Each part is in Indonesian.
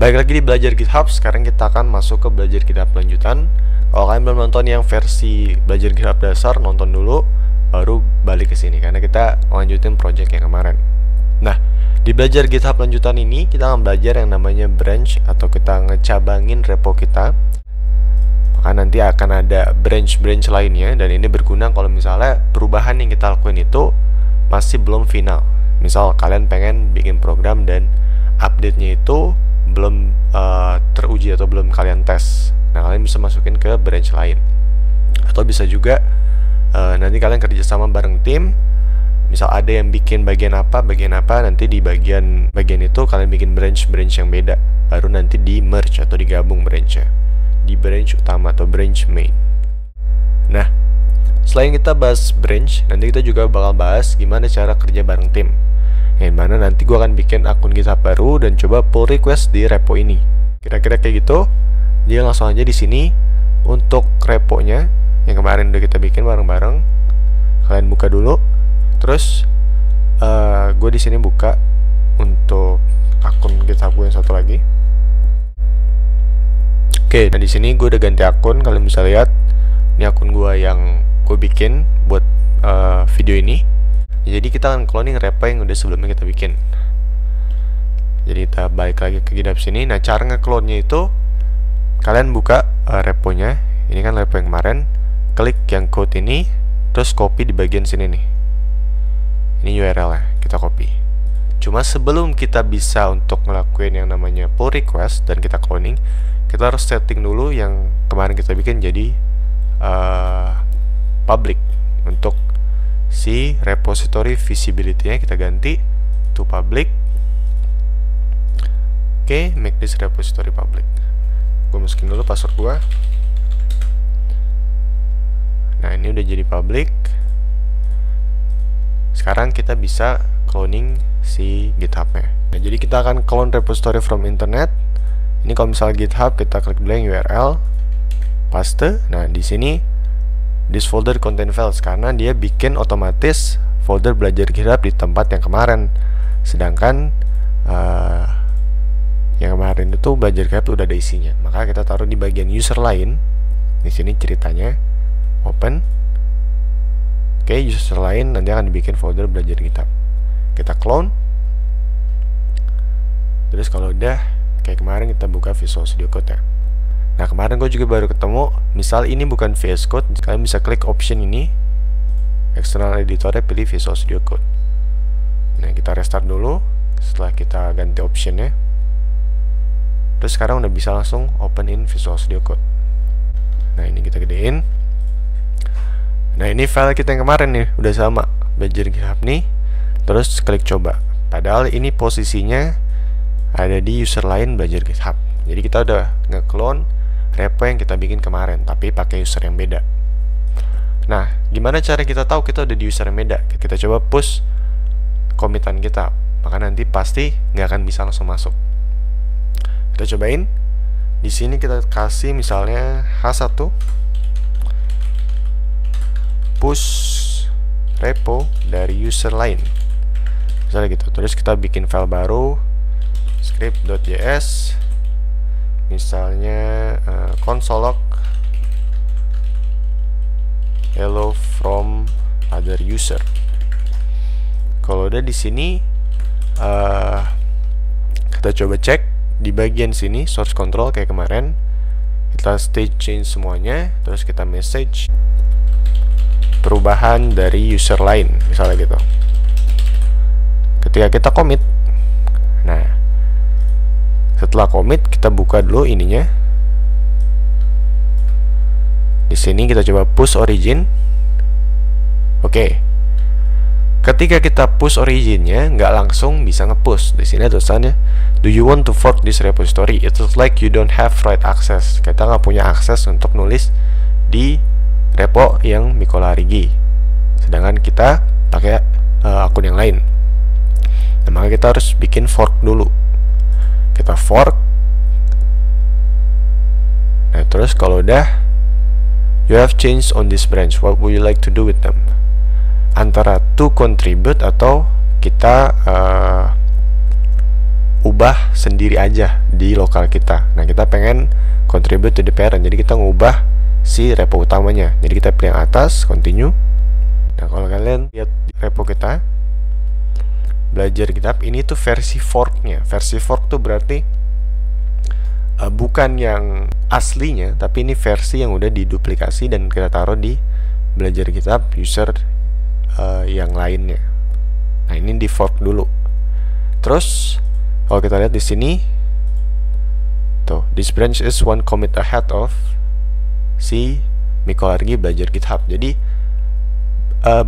Balik lagi di belajar GitHub. Sekarang kita akan masuk ke belajar GitHub lanjutan. Kalau kalian belum nonton yang versi belajar GitHub dasar, nonton dulu, baru balik ke sini karena kita lanjutin project yang kemarin. Nah, di belajar GitHub lanjutan ini kita akan belajar yang namanya branch, atau kita ngecabangin repo kita. Maka nanti akan ada branch-branch lainnya, dan ini berguna kalau misalnya perubahan yang kita lakuin itu masih belum final. Misal kalian pengen bikin program dan update-nya itu belum teruji atau belum kalian tes. Nah, kalian bisa masukin ke branch lain. Atau bisa juga nanti kalian kerja sama bareng tim. Misal ada yang bikin bagian apa, nanti di bagian itu kalian bikin branch yang beda. Baru nanti di merge atau digabung branch-nya di branch utama atau branch main. Nah, selain kita bahas branch, nanti kita juga bakal bahas gimana cara kerja bareng tim. Yang mana nanti gue akan bikin akun GitHub baru dan coba pull request di repo ini. Kira-kira kayak gitu. Jadi langsung aja di sini untuk reponya yang kemarin udah kita bikin bareng-bareng. Kalian buka dulu. Terus gue di sini buka untuk akun GitHub gue yang satu lagi. Oke, nah di sini gue udah ganti akun. Kalian bisa lihat ini akun gue yang gue bikin buat video ini. Jadi kita akan cloning repo yang udah sebelumnya kita bikin. Jadi kita balik lagi ke GitHub sini. Nah, cara nge-clone-nya itu kalian buka reponya. Ini kan repo yang kemarin. Klik yang code ini, terus copy di bagian sini nih. Ini URL-nya, kita copy. Cuma sebelum kita bisa untuk ngelakuin yang namanya pull request dan kita cloning, kita harus setting dulu yang kemarin kita bikin jadi public. Untuk si repository visibility-nya kita ganti to public. Oke, make this repository public. Gue masukin dulu password gue. Nah, ini udah jadi public. Sekarang kita bisa cloning si GitHub-nya. Nah, jadi kita akan clone repository from internet. Ini kalau misalnya GitHub, kita klik blank URL, paste. Nah, di sini this folder contain files, karena dia bikin otomatis folder belajar GitHub di tempat yang kemarin. Sedangkan yang kemarin itu belajar GitHub udah ada isinya. Maka kita taruh di bagian user lain. Di sini ceritanya open. Oke, user lain nanti akan dibikin folder belajar GitHub. Kita clone. Terus kalau udah kayak kemarin, kita buka Visual Studio Code ya. Nah, kemarin gue juga baru ketemu, misal ini bukan VS Code, kalian bisa klik option ini, external editornya pilih Visual Studio Code. Nah, kita restart dulu setelah kita ganti optionnya. Terus sekarang udah bisa langsung open in Visual Studio Code. Nah, ini kita gedein. Nah, ini file kita yang kemarin nih, udah sama, belajar GitHub nih. Terus klik coba. Padahal ini posisinya ada di user lain belajar GitHub. Jadi kita udah nge-clone repo yang kita bikin kemarin, tapi pakai user yang beda. Nah, gimana cara kita tahu kita udah di user yang beda? Kita coba push commitan kita, maka nanti pasti nggak akan bisa langsung masuk. Kita cobain. Di sini kita kasih misalnya H1 push repo dari user lain, misalnya gitu. Terus kita bikin file baru, script.js, misalnya console log hello from other user. Kalau udah di sini kita coba cek di bagian sini source control kayak kemarin, kita state change semuanya, terus kita message perubahan dari user lain, misalnya gitu. Ketika kita commit, nah setelah commit kita buka dulu ininya. Di sini kita coba push origin. Oke. Ketika kita push originnya, nggak langsung bisa nge-push. Di sini tulisannya, do you want to fork this repository? It looks like you don't have write access. Kita nggak punya akses untuk nulis di repo yang Mikolarigi. Sedangkan kita pakai akun yang lain. Nah, maka kita harus bikin fork dulu. Kita fork. Nah, terus kalau udah, you have changed on this branch, what would you like to do with them? Antara to contribute atau kita ubah sendiri aja di lokal kita. Nah, kita pengen contribute to the parent, jadi kita ngubah si repo utamanya. Jadi kita pilih yang atas, continue. Nah, kalau kalian lihat repo kita, belajar GitHub, ini tuh versi forknya. Versi fork tuh berarti bukan yang aslinya, tapi ini versi yang udah diduplikasi dan kita taruh di belajar GitHub user yang lainnya. Nah, ini di fork dulu. Terus kalau kita lihat di sini tuh, this branch is one commit ahead of si Mikolargi belajar GitHub. Jadi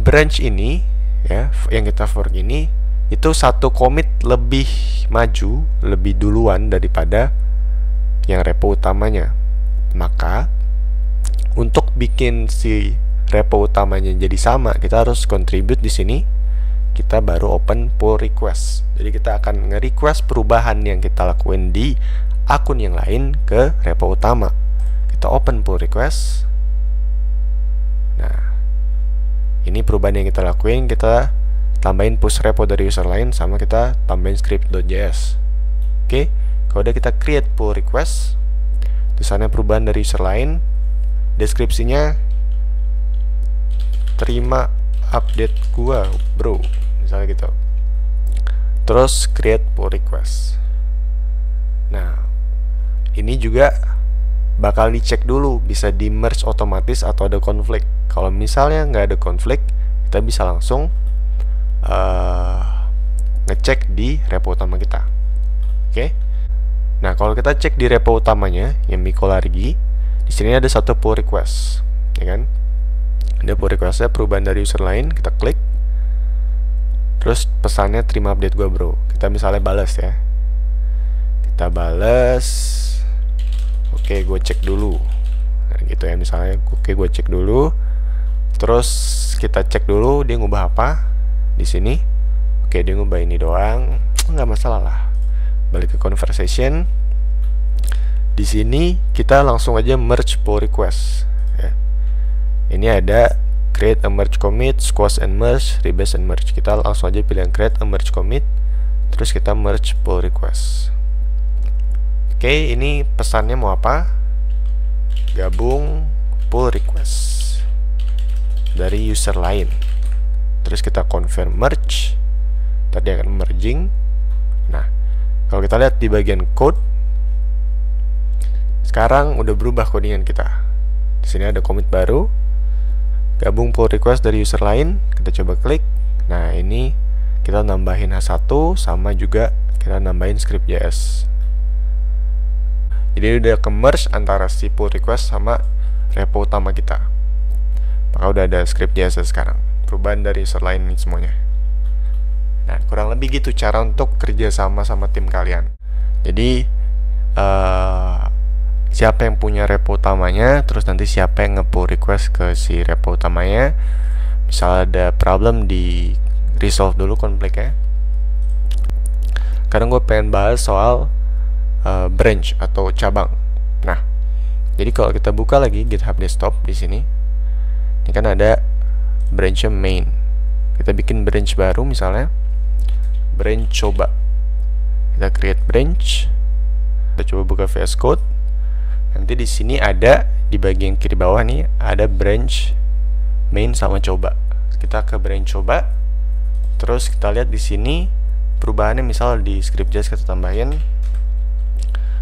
branch ini ya, yang kita fork ini itu satu commit lebih maju, lebih duluan daripada yang repo utamanya. Maka untuk bikin si repo utamanya jadi sama, kita harus contribute di sini. Kita baru open pull request. Jadi kita akan nge-request perubahan yang kita lakuin di akun yang lain ke repo utama. Kita open pull request. Nah, ini perubahan yang kita lakuin, kita tambahin push repo dari user lain, sama kita tambahin script.js. Oke. Kalau udah kita create pull request, tulisannya perubahan dari user lain, deskripsinya terima update gua bro, misalnya gitu. Terus create pull request. Nah, ini juga bakal dicek dulu bisa di merge otomatis atau ada konflik. Kalau misalnya nggak ada konflik, kita bisa langsung ngecek di repo utama kita. Oke. Nah, kalau kita cek di repo utamanya yang Mikolargi, di sini ada satu pull request, ya kan? Ada pull requestnya perubahan dari user lain, kita klik. Terus pesannya terima update gua bro. Kita misalnya balas ya. Kita balas. Oke, gue cek dulu. Nah, gitu ya misalnya. Oke, gue cek dulu. Terus kita cek dulu dia ngubah apa di sini. Oke, dia ngubah ini doang. Nggak masalah lah. Balik ke conversation. Di sini kita langsung aja merge pull request ya. Ini ada create a merge commit, squash and merge, rebase and merge. Kita langsung aja pilih yang create a merge commit, terus kita merge pull request. Oke, ini pesannya mau apa? Gabung pull request dari user lain. Terus kita confirm merge. Tadi akan merging. Nah, kalau kita lihat di bagian code, sekarang udah berubah codingan kita. Di sini ada commit baru, gabung pull request dari user lain. Kita coba klik. Nah, ini kita nambahin H1 sama juga kita nambahin script.js. Jadi udah ke-merge antara si pull request sama repo utama kita. Maka udah ada script.js sekarang. Perubahan dari user lain ini semuanya. Nah, kurang lebih gitu cara untuk kerja sama tim kalian. Jadi siapa yang punya repo utamanya, terus nanti siapa yang nge-pull request ke si repo utamanya. Misal ada problem, di resolve dulu konfliknya. Sekarang gue pengen bahas soal branch atau cabang. Nah, jadi kalau kita buka lagi GitHub Desktop di sini, ini kan ada branch main. Kita bikin branch baru, misalnya branch coba. Kita create branch. Kita coba buka VS Code. Nanti di sini ada di bagian kiri bawah nih ada branch main sama coba. Kita ke branch coba. Terus kita lihat di sini perubahannya, misal di script.js kita tambahin.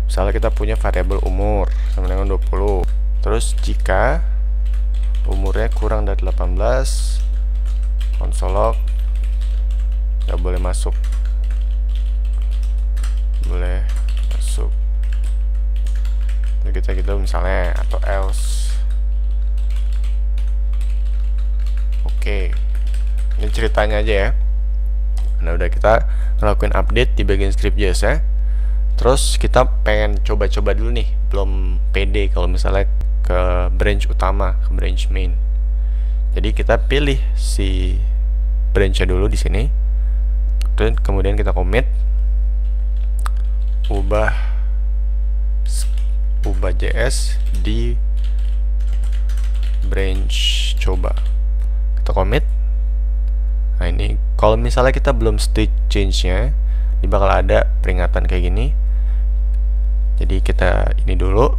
Misalnya kita punya variabel umur sama dengan 20. Terus jika umurnya kurang dari 18, console log nggak boleh masuk. Boleh masuk. Jadi kita gitu misalnya, atau else. Oke. Ini ceritanya aja ya. Nah, udah kita ngelakuin update di bagian script.js ya. Terus kita pengen coba-coba dulu nih, belum pede kalau misalnya ke branch utama, ke branch main. Jadi kita pilih si branch-nya dulu di sini. Dan kemudian kita commit, ubah JS di branch coba. Kita commit. Nah, ini kalau misalnya kita belum state change-nya, Ini bakal ada peringatan kayak gini. Jadi kita ini dulu,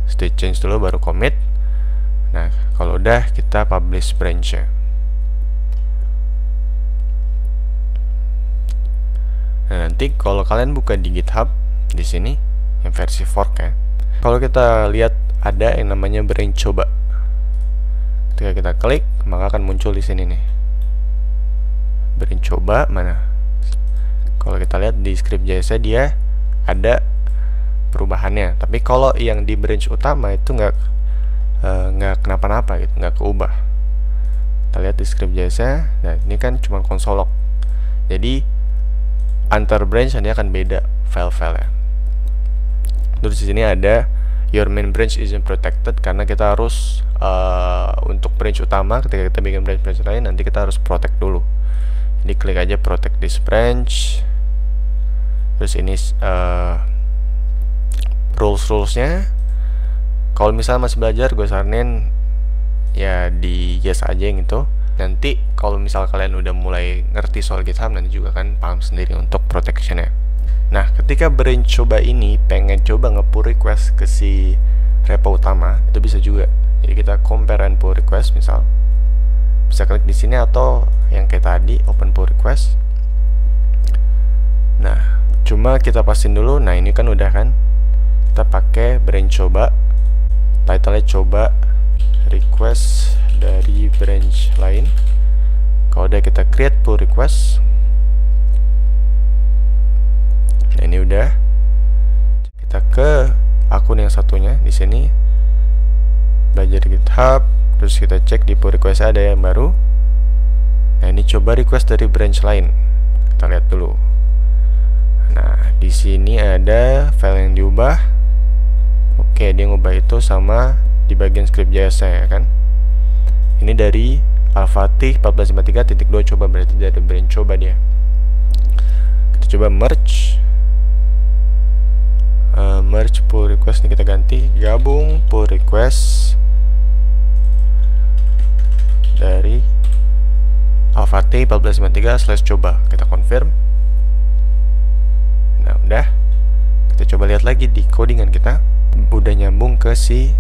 state change dulu, baru commit. Nah, kalau udah kita publish branch-nya. Nah, nanti kalau kalian buka di GitHub di sini yang versi fork ya, kalau kita lihat ada yang namanya branch coba. Ketika kita klik, maka akan muncul di sini nih. Branch coba mana? Kalau kita lihat di script.js dia ada perubahannya, tapi kalau yang di branch utama itu nggak kenapa-napa gitu, nggak keubah. Kita lihat di script.js-nya, nah ini kan cuma console log, jadi antar branch ini akan beda file-file ya. Terus di sini ada your main branch isn't protected, karena kita harus untuk branch utama, ketika kita bikin branch lain nanti kita harus protect dulu. Jadi klik aja protect this branch. Terus ini rules-rulesnya, kalau misalnya masih belajar, gue saranin ya di yes aja yang itu. Nanti kalau misal kalian udah mulai ngerti soal GitHub, nanti juga kan paham sendiri untuk protectionnya. Nah, ketika branch coba ini pengen coba nge-pull request ke si repo utama, itu bisa juga. Jadi kita compare and pull request, misal bisa klik di sini, atau yang kayak tadi open pull request. Nah, cuma kita pastiin dulu. Nah, ini kan udah kan, kita pakai branch coba, title-nya coba request dari branch lain. Kalau udah kita create pull request. Nah, ini udah. Kita ke akun yang satunya di sini, belajar GitHub, terus kita cek di pull request ada yang baru. Nah, ini coba request dari branch lain. Kita lihat dulu. Nah, di sini ada file yang diubah. Oke, dia ngubah itu sama di bagian script.js ya kan. Ini dari Al-Fatih 1453.2 coba, berarti dari branch coba dia. Kita coba merge pull request nih, kita ganti gabung pull request dari Al-Fatih 1453/coba. Kita confirm. Nah, udah. Kita coba lihat lagi di codingan kita, udah nyambung ke si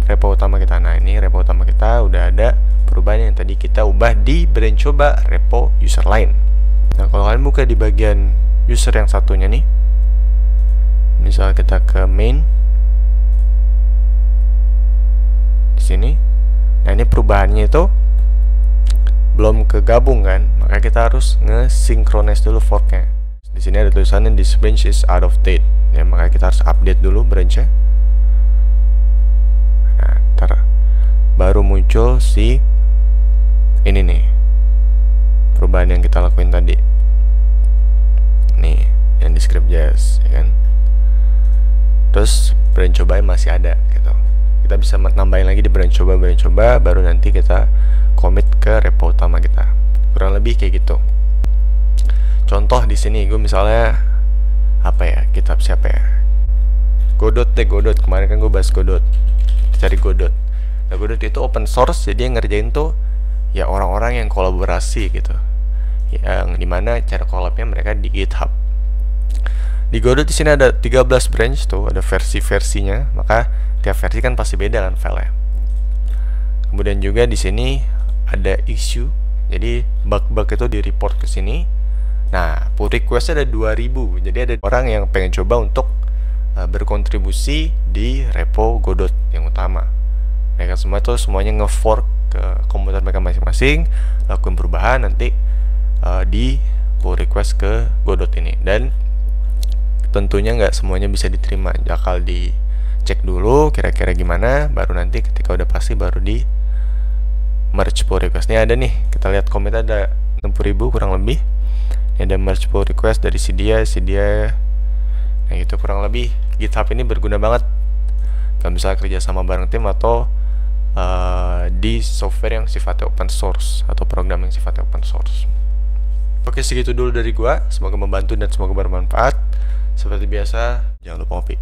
repo utama kita. Nah, ini repo utama kita udah ada perubahan yang tadi kita ubah di branch coba repo user lain. Nah, kalau kalian buka di bagian user yang satunya nih, misal kita ke main di sini. Nah, ini perubahannya itu belum kegabung kan, maka kita harus nge-synchronize dulu forknya. Di sini ada tulisannya this branch is out of date, ya, maka kita harus update dulu branchnya. Nah, baru muncul si ini nih, perubahan yang kita lakuin tadi nih, yang di script.js ya kan. Terus branch coba masih ada gitu, kita bisa nambahin lagi di branch coba, baru nanti kita commit ke repo utama kita. Kurang lebih kayak gitu. Contoh di sini gue misalnya apa ya, GitHub siapa ya, Godot deh, Godot. Kemarin kan gue bahas Godot, cari Godot. Nah, Godot itu open source, jadi yang ngerjain tuh ya orang-orang yang kolaborasi gitu, yang dimana cara collabnya mereka di GitHub. Di Godot di sini ada 13 branch tuh, ada versi-versinya, maka tiap versi kan pasti beda kan filenya. Kemudian juga di sini ada issue, jadi bug-bug itu di report ke sini. Nah, pull request ada 2000, jadi ada orang yang pengen coba untuk berkontribusi di repo Godot yang utama. Mereka semua tuh semuanya nge-fork ke komputer mereka masing-masing, lakukan perubahan nanti di pull request ke Godot ini. Dan tentunya nggak semuanya bisa diterima, jakal dicek dulu kira-kira gimana, baru nanti ketika udah pasti baru di merge pull request. Ini ada nih, kita lihat komit ada 60.000 kurang lebih. Ini ada merge pull request dari si dia. Nah, itu kurang lebih. GitHub ini berguna banget kalau misalnya kerja sama bareng tim atau di software yang sifatnya open source atau program yang sifatnya open source. Oke, segitu dulu dari gua. Semoga membantu dan semoga bermanfaat. Seperti biasa, jangan lupa ngopi.